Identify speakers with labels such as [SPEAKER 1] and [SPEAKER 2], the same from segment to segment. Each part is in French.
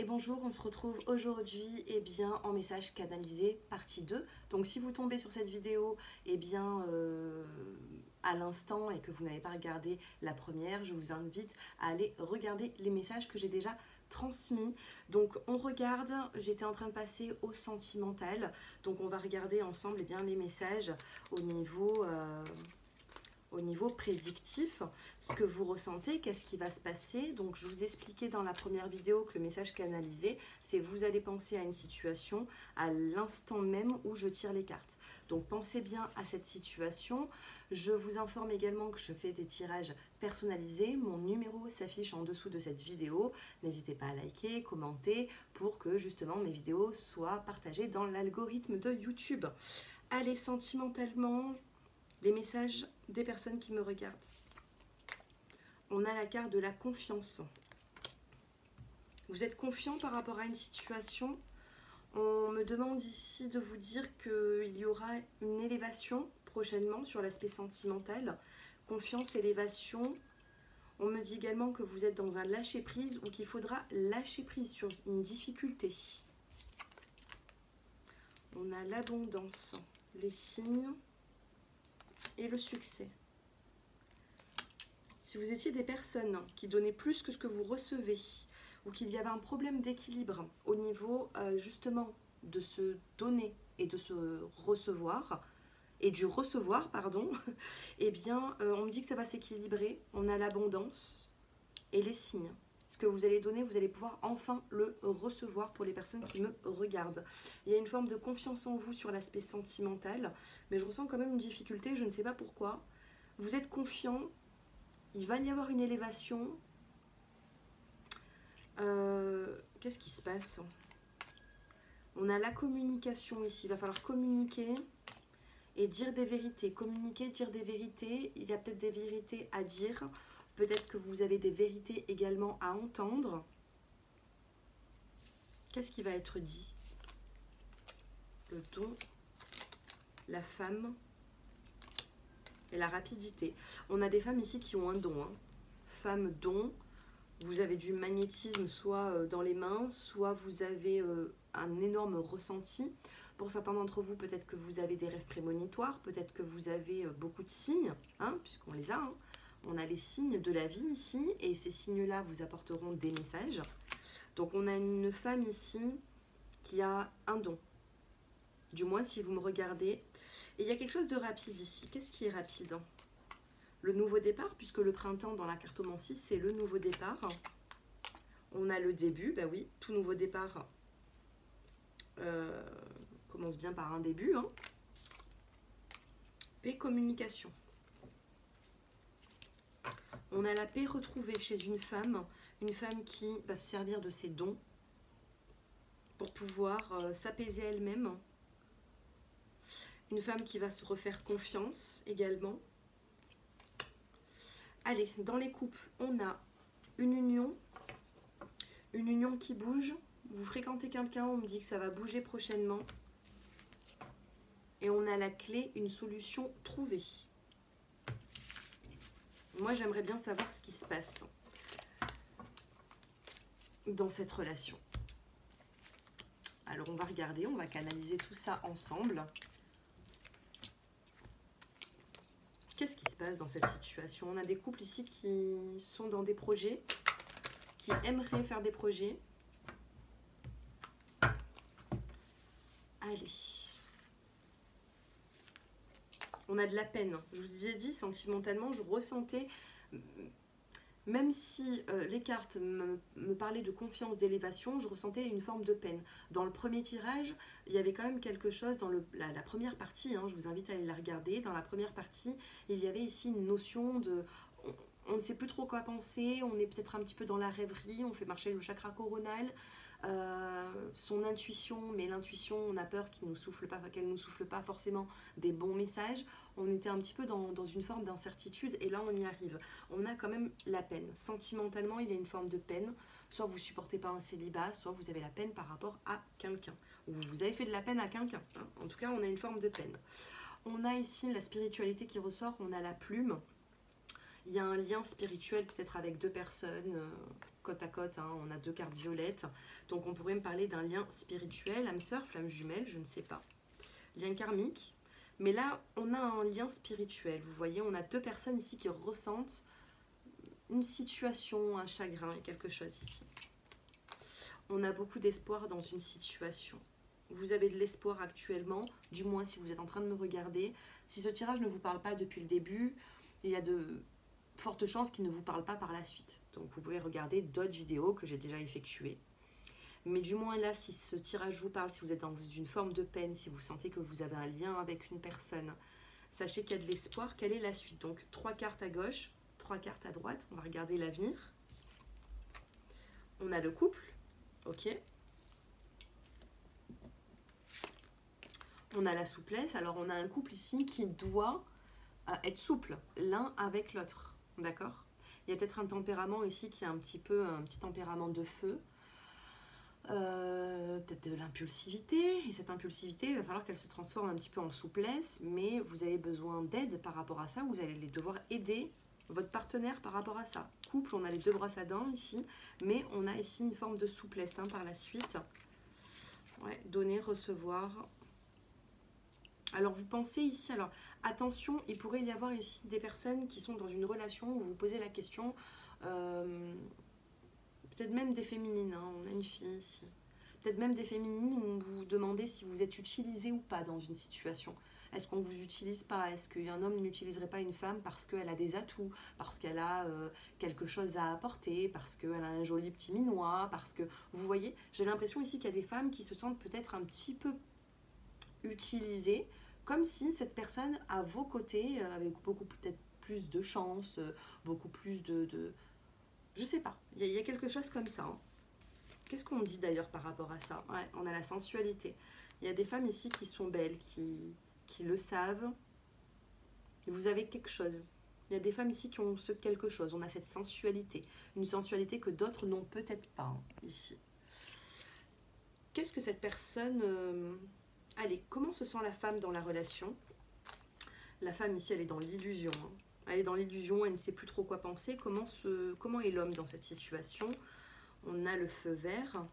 [SPEAKER 1] Et bonjour, on se retrouve aujourd'hui en message canalisé partie 2. Donc si vous tombez sur cette vidéo à l'instant et que vous n'avez pas regardé la première, je vous invite à aller regarder les messages que j'ai déjà transmis. Donc on regarde, j'étais en train de passer au sentimental, donc on va regarder ensemble les messages au niveau prédictif, ce que vous ressentez, qu'est-ce qui va se passer. Donc je vous expliquais dans la première vidéo que le message canalisé, c'est vous allez penser à une situation à l'instant même où je tire les cartes. Donc pensez bien à cette situation. Je vous informe également que je fais des tirages personnalisés. Mon numéro s'affiche en dessous de cette vidéo. N'hésitez pas à liker, commenter pour que justement mes vidéos soient partagées dans l'algorithme de YouTube. Allez, sentimentalement, les messages des personnes qui me regardent. On a la carte de la confiance. Vous êtes confiant par rapport à une situation. On me demande ici de vous dire qu'il y aura une élévation prochainement sur l'aspect sentimental. Confiance, élévation. On me dit également que vous êtes dans un lâcher-prise ou qu'il faudra lâcher prise sur une difficulté. On a l'abondance, les signes et le succès. Si vous étiez des personnes qui donnaient plus que ce que vous recevez, ou qu'il y avait un problème d'équilibre au niveau justement de se donner et de se recevoir, et du recevoir, pardon, on me dit que ça va s'équilibrer. On a l'abondance et les signes. Ce que vous allez donner, vous allez pouvoir enfin le recevoir pour les personnes qui me regardent. Il y a une forme de confiance en vous sur l'aspect sentimental, mais je ressens quand même une difficulté, je ne sais pas pourquoi. Vous êtes confiant, il va y avoir une élévation. Qu'est-ce qui se passe? On a la communication ici, il va falloir communiquer et dire des vérités. Communiquer, dire des vérités, il y a peut-être des vérités à dire. Peut-être que vous avez des vérités également à entendre. Qu'est-ce qui va être dit? Le don, la femme et la rapidité. On a des femmes ici qui ont un don. Femme, don. Vous avez du magnétisme soit dans les mains, soit vous avez un énorme ressenti. Pour certains d'entre vous, peut-être que vous avez des rêves prémonitoires, peut-être que vous avez beaucoup de signes, puisqu'on les a. On a les signes de la vie ici, et ces signes-là vous apporteront des messages. Donc on a une femme ici qui a un don. Du moins si vous me regardez. Et il y a quelque chose de rapide ici. Qu'est-ce qui est rapide? Le nouveau départ, puisque le printemps dans la cartomancie, c'est le nouveau départ. On a le début, bah oui, tout nouveau départ commence bien par un début. Paix, communication. On a la paix retrouvée chez une femme qui va se servir de ses dons pour pouvoir s'apaiser elle-même. Une femme qui va se refaire confiance également. Allez, dans les couples, on a une union qui bouge. Vous fréquentez quelqu'un, on me dit que ça va bouger prochainement. Et on a la clé, une solution trouvée. Moi, j'aimerais bien savoir ce qui se passe dans cette relation. Alors, on va regarder, on va canaliser tout ça ensemble. Qu'est-ce qui se passe dans cette situation? On a des couples ici qui sont dans des projets, qui aimeraient faire des projets. Allez. On a de la peine. Je vous ai dit, sentimentalement, je ressentais, même si les cartes me parlaient de confiance, d'élévation, je ressentais une forme de peine. Dans le premier tirage, il y avait quand même quelque chose dans la première partie, je vous invite à aller la regarder. Dans la première partie, il y avait ici une notion de... On ne sait plus trop quoi penser, on est peut-être un petit peu dans la rêverie, on fait marcher le chakra coronal, son intuition, mais l'intuition, on a peur qu'elle ne nous souffle pas forcément des bons messages. On était un petit peu dans une forme d'incertitude et là on y arrive. On a quand même la peine. Sentimentalement, il y a une forme de peine. Soit vous ne supportez pas un célibat, soit vous avez la peine par rapport à quelqu'un. Ou vous avez fait de la peine à quelqu'un. En tout cas, on a une forme de peine. On a ici la spiritualité qui ressort, on a la plume. Il y a un lien spirituel peut-être avec deux personnes. côte à côte, hein, on a 2 cartes violettes. Donc on pourrait me parler d'un lien spirituel, âme sœur, flamme jumelle, je ne sais pas. Lien karmique. Mais là, on a un lien spirituel. Vous voyez, on a 2 personnes ici qui ressentent une situation, un chagrin, quelque chose ici. On a beaucoup d'espoir dans une situation. Vous avez de l'espoir actuellement, du moins si vous êtes en train de me regarder. Si ce tirage ne vous parle pas depuis le début, il y a de fortes chances qu'il ne vous parle pas par la suite. Donc vous pouvez regarder d'autres vidéos que j'ai déjà effectuées. Mais du moins là, si ce tirage vous parle, si vous êtes dans une forme de peine, si vous sentez que vous avez un lien avec une personne, sachez qu'il y a de l'espoir. Quelle est la suite? Donc 3 cartes à gauche, 3 cartes à droite. On va regarder l'avenir. On a le couple, ok. On a la souplesse. Alors on a un couple ici qui doit être souple l'un avec l'autre, d'accord? Il y a peut-être un tempérament ici qui est un petit tempérament de feu. Peut-être de l'impulsivité, et cette impulsivité, il va falloir qu'elle se transforme un petit peu en souplesse, mais vous avez besoin d'aide par rapport à ça, vous allez devoir aider votre partenaire par rapport à ça. Couple, on a les 2 brosses à dents ici, mais on a ici une forme de souplesse hein, par la suite. Ouais, donner, recevoir. Alors vous pensez ici, alors attention, il pourrait y avoir ici des personnes qui sont dans une relation où vous posez la question, peut-être même des féminines, hein, on a une fille ici. Peut-être même des féminines où vous vous demandez si vous êtes utilisé ou pas dans une situation. Est-ce qu'on ne vous utilise pas? Est-ce qu'un homme n'utiliserait pas une femme parce qu'elle a des atouts, parce qu'elle a quelque chose à apporter, parce qu'elle a un joli petit minois, parce que... Vous voyez, j'ai l'impression ici qu'il y a des femmes qui se sentent peut-être un petit peu utilisées, comme si cette personne à vos côtés, avec beaucoup peut-être plus de chance, beaucoup plus de... Je sais pas, il y a quelque chose comme ça. Hein. Qu'est-ce qu'on dit d'ailleurs par rapport à ça? Ouais, on a la sensualité. Il y a des femmes ici qui sont belles, qui le savent. Vous avez quelque chose. Il y a des femmes ici qui ont ce quelque chose. On a cette sensualité. Une sensualité que d'autres n'ont peut-être pas hein, ici. Qu'est-ce que cette personne... Allez, comment se sent la femme dans la relation? La femme ici, elle est dans l'illusion. Hein. Elle est dans l'illusion, elle ne sait plus trop quoi penser. Comment est l'homme dans cette situation? On a le feu vert.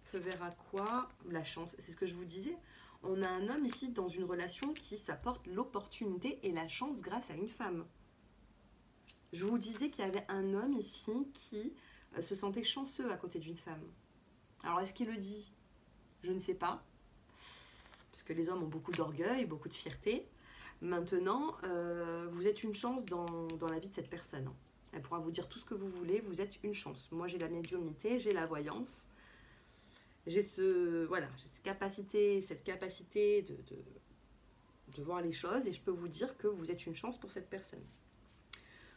[SPEAKER 1] Feu vert à quoi? La chance, c'est ce que je vous disais. On a un homme ici dans une relation qui s'apporte l'opportunité et la chance grâce à une femme. Je vous disais qu'il y avait un homme ici qui se sentait chanceux à côté d'une femme. Alors est-ce qu'il le dit? Je ne sais pas. Parce que les hommes ont beaucoup d'orgueil, beaucoup de fierté. Maintenant, vous êtes une chance dans la vie de cette personne. Elle pourra vous dire tout ce que vous voulez, vous êtes une chance. Moi, j'ai la médiumnité, j'ai la voyance. J'ai cette capacité de voir les choses et je peux vous dire que vous êtes une chance pour cette personne.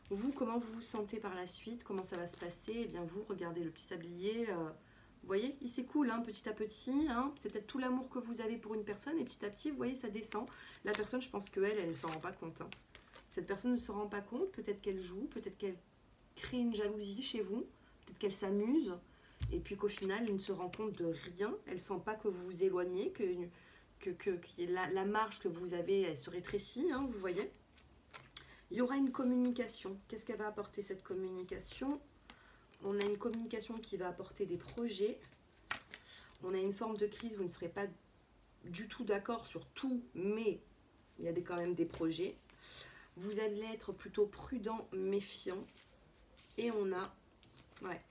[SPEAKER 1] Vous, comment vous vous sentez par la suite? Comment ça va se passer? Eh bien, vous, regardez le petit sablier. Vous voyez, il s'écoule hein, petit à petit. Hein. C'est peut-être tout l'amour que vous avez pour une personne et petit à petit, vous voyez, ça descend. La personne, je pense qu'elle ne s'en rend pas compte. Hein. Cette personne ne se rend pas compte. Peut-être qu'elle joue, peut-être qu'elle crée une jalousie chez vous. Peut-être qu'elle s'amuse. Et puis qu'au final, elle ne se rend compte de rien. Elle ne sent pas que vous vous éloignez, que la marge que vous avez, elle se rétrécit, hein, vous voyez. Il y aura une communication. Qu'est-ce qu'elle va apporter cette communication? On a une communication qui va apporter des projets. On a une forme de crise, vous ne serez pas du tout d'accord sur tout, mais il y a quand même des projets. Vous allez être plutôt prudent, méfiant. Et on a... Ouais.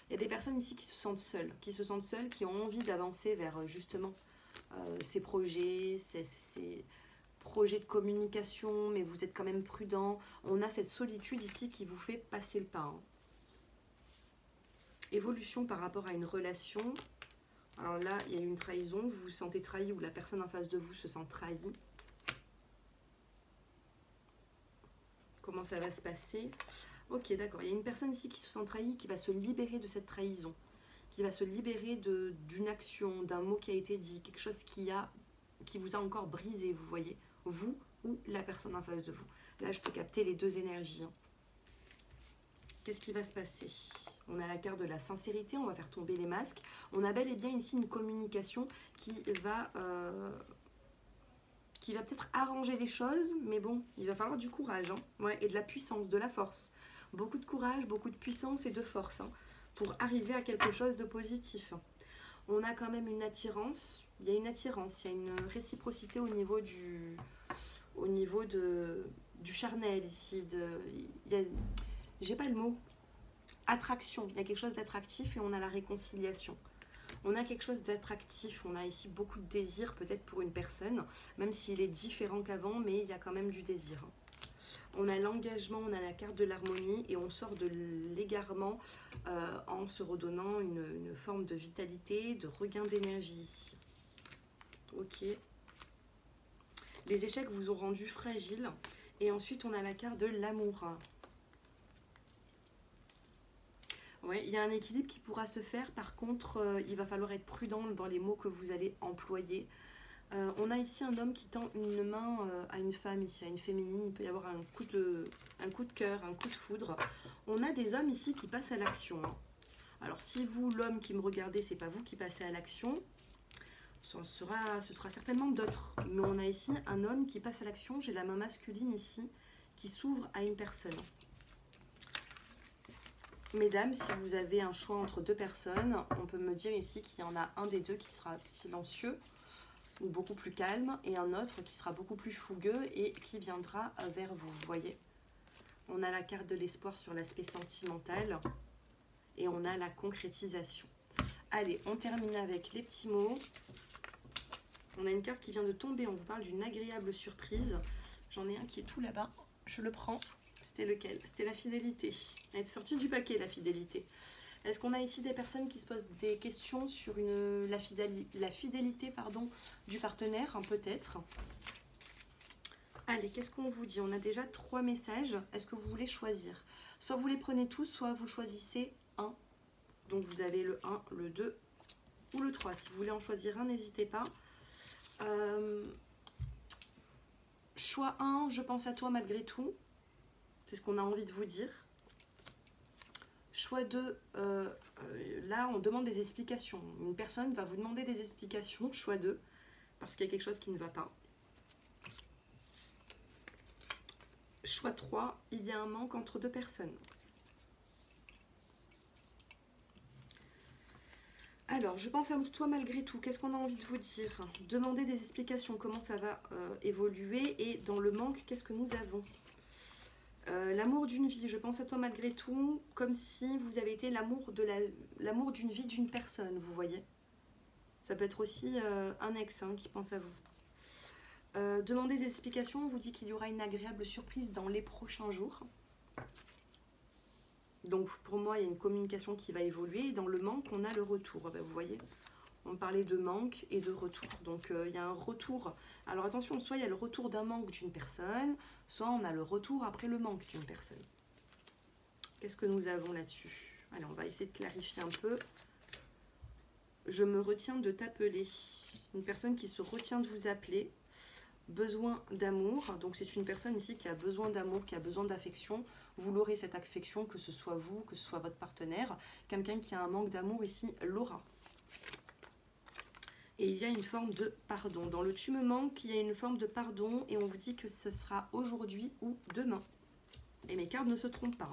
[SPEAKER 1] Il y a des personnes ici qui se sentent seules, qui ont envie d'avancer vers justement ces projets, ces projets de communication, mais vous êtes quand même prudent. On a cette solitude ici qui vous fait passer le pas. Hein. Évolution par rapport à une relation. Alors là, il y a une trahison, vous vous sentez trahi ou la personne en face de vous se sent trahie. Comment ça va se passer? Ok, d'accord. Il y a une personne ici qui se sent trahie, qui va se libérer de cette trahison, qui va se libérer d'une action, d'un mot qui a été dit, quelque chose qui vous a encore brisé, vous voyez, vous ou la personne en face de vous. Là, je peux capter les 2 énergies. Hein. Qu'est-ce qui va se passer? On a la carte de la sincérité, on va faire tomber les masques. On a bel et bien ici une communication qui va peut-être arranger les choses, mais bon, il va falloir du courage, hein, ouais, et de la puissance, de la force. Beaucoup de courage, beaucoup de puissance et de force. Hein. pour arriver à quelque chose de positif. On a quand même une attirance, il y a une réciprocité au niveau du charnel ici. J'ai pas le mot, attraction, il y a quelque chose d'attractif et on a la réconciliation. On a quelque chose d'attractif, on a ici beaucoup de désir peut-être pour une personne, même s'il est différent qu'avant, mais il y a quand même du désir. On a l'engagement, on a la carte de l'harmonie et on sort de l'égarement en se redonnant une forme de vitalité, de regain d'énergie ici. Ok. Les échecs vous ont rendu fragile. Et ensuite, on a la carte de l'amour. Ouais, il y a un équilibre qui pourra se faire. Par contre, il va falloir être prudent dans les mots que vous allez employer. On a ici un homme qui tend une main à une femme, ici, à une féminine. Il peut y avoir un coup de cœur, un coup de foudre. On a des hommes ici qui passent à l'action. Hein. Alors, si vous, l'homme qui me regardez, c'est pas vous qui passez à l'action, ce sera certainement d'autres. Mais on a ici un homme qui passe à l'action. J'ai la main masculine ici, qui s'ouvre à une personne. Mesdames, si vous avez un choix entre deux personnes, on peut me dire ici qu'il y en a un des deux qui sera silencieux ou beaucoup plus calme et un autre qui sera beaucoup plus fougueux et qui viendra vers vous, vous voyez. On a la carte de l'espoir sur l'aspect sentimental et on a la concrétisation. Allez, on termine avec les petits mots. On a une carte qui vient de tomber, on vous parle d'une agréable surprise. J'en ai un qui est tout là-bas, je le prends. C'était lequel? C'était la fidélité. Elle est sortie du paquet, la fidélité. Est-ce qu'on a ici des personnes qui se posent des questions sur la fidélité du partenaire, peut-être? Allez, qu'est-ce qu'on vous dit? On a déjà 3 messages. Est-ce que vous voulez choisir? Soit vous les prenez tous, soit vous choisissez un. Donc vous avez le 1, le 2 ou le 3. Si vous voulez en choisir un, n'hésitez pas. Choix 1, je pense à toi malgré tout. C'est ce qu'on a envie de vous dire. Choix 2, là on demande des explications. Une personne va vous demander des explications, choix 2, parce qu'il y a quelque chose qui ne va pas. Choix 3, il y a un manque entre deux personnes. Alors, je pense à toi malgré tout. Qu'est-ce qu'on a envie de vous dire? Demandez des explications, comment ça va évoluer. Et dans le manque, qu'est-ce que nous avons? L'amour d'une vie, je pense à toi malgré tout, comme si vous avez été l'amour d'une vie d'une personne, vous voyez. Ça peut être aussi un ex qui pense à vous. Demandez des explications, on vous dit qu'il y aura une agréable surprise dans les prochains jours. Donc pour moi, il y a une communication qui va évoluer. Et dans le manque, on a le retour. Vous voyez, on parlait de manque et de retour. Donc il y a un retour. Alors attention, soit il y a le retour d'un manque d'une personne, soit on a le retour après le manque d'une personne. Qu'est-ce que nous avons là-dessus? Allez, on va essayer de clarifier un peu. Je me retiens de t'appeler. Une personne qui se retient de vous appeler. Besoin d'amour. Donc c'est une personne ici qui a besoin d'amour, qui a besoin d'affection. Vous l'aurez cette affection, que ce soit vous, que ce soit votre partenaire. Quelqu'un qui a un manque d'amour ici l'aura. Et il y a une forme de pardon. Dans le tu me manques, il y a une forme de pardon et on vous dit que ce sera aujourd'hui ou demain. Et mes cartes ne se trompent pas.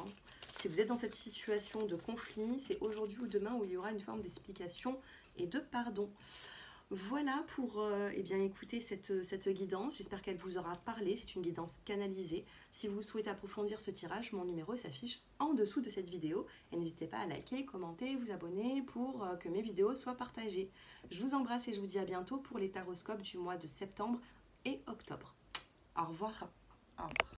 [SPEAKER 1] Si vous êtes dans cette situation de conflit, c'est aujourd'hui ou demain où il y aura une forme d'explication et de pardon. Voilà pour écouter cette guidance. J'espère qu'elle vous aura parlé. C'est une guidance canalisée. Si vous souhaitez approfondir ce tirage, mon numéro s'affiche en dessous de cette vidéo. Et n'hésitez pas à liker, commenter, vous abonner pour que mes vidéos soient partagées. Je vous embrasse et je vous dis à bientôt pour les taroscopes du mois de septembre et octobre. Au revoir. Au revoir.